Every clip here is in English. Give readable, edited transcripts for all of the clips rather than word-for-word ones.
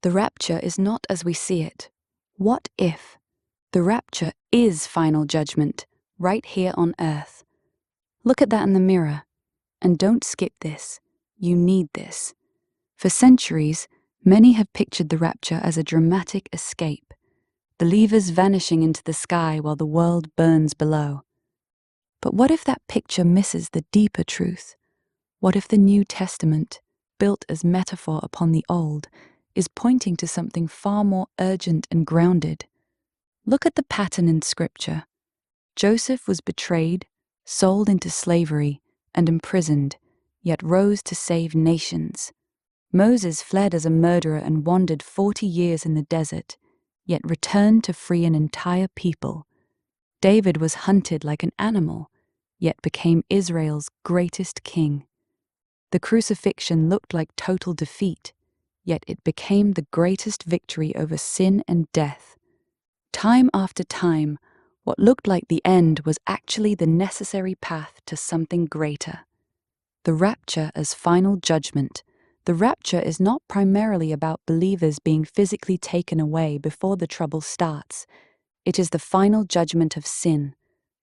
The rapture is not as we see it. What if? The rapture is final judgment, right here on earth. Look at that in the mirror. And don't skip this. You need this. For centuries, many have pictured the rapture as a dramatic escape, believers vanishing into the sky while the world burns below. But what if that picture misses the deeper truth? What if the New Testament, built as metaphor upon the Old, is pointing to something far more urgent and grounded? Look at the pattern in Scripture. Joseph was betrayed, sold into slavery, and imprisoned, yet rose to save nations. Moses fled as a murderer and wandered 40 years in the desert, yet returned to free an entire people. David was hunted like an animal, yet became Israel's greatest king. The crucifixion looked like total defeat, yet it became the greatest victory over sin and death. Time after time, what looked like the end was actually the necessary path to something greater. The rapture as final judgment. The rapture is not primarily about believers being physically taken away before the trouble starts. It is the final judgment of sin,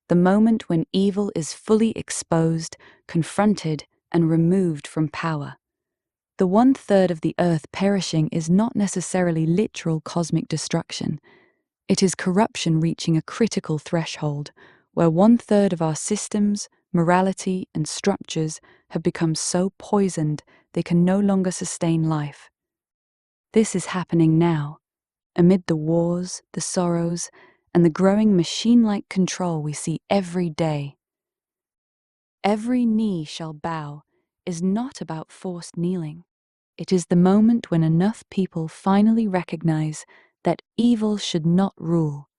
the moment when evil is fully exposed, confronted, and removed from power. The 1/3 of the earth perishing is not necessarily literal cosmic destruction. It is corruption reaching a critical threshold, where 1/3 of our systems, morality, and structures have become so poisoned they can no longer sustain life. This is happening now, amid the wars, the sorrows, and the growing machine-like control we see every day. Every knee shall bow is not about forced kneeling. It is the moment when enough people finally recognize that evil should not rule,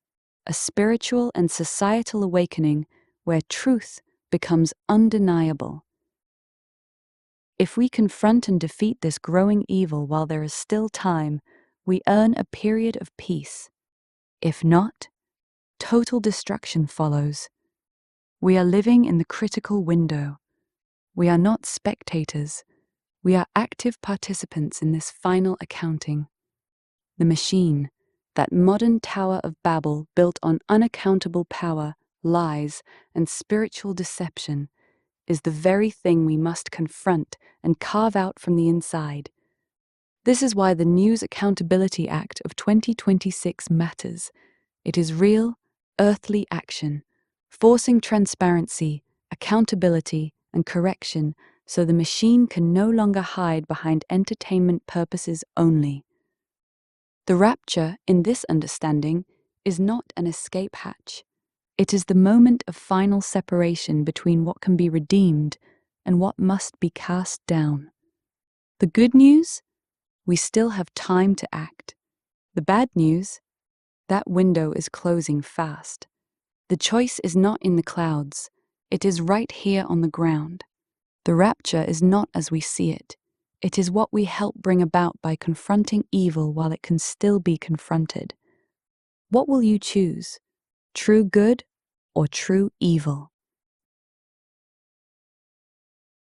a spiritual and societal awakening where truth becomes undeniable. If we confront and defeat this growing evil while there is still time, we earn a period of peace. If not, total destruction follows. We are living in the critical window. We are not spectators. We are active participants in this final accounting. The machine, that modern Tower of Babel built on unaccountable power, lies, and spiritual deception, is the very thing we must confront and carve out from the inside. This is why the News Accountability Act of 2026 matters. It is real, earthly action, forcing transparency, accountability, and correction so the machine can no longer hide behind entertainment purposes only. The rapture, in this understanding, is not an escape hatch. It is the moment of final separation between what can be redeemed and what must be cast down. The good news? We still have time to act. The bad news? That window is closing fast. The choice is not in the clouds. It is right here on the ground. The rapture is not as we see it. It is what we help bring about by confronting evil while it can still be confronted. What will you choose? True good or true evil?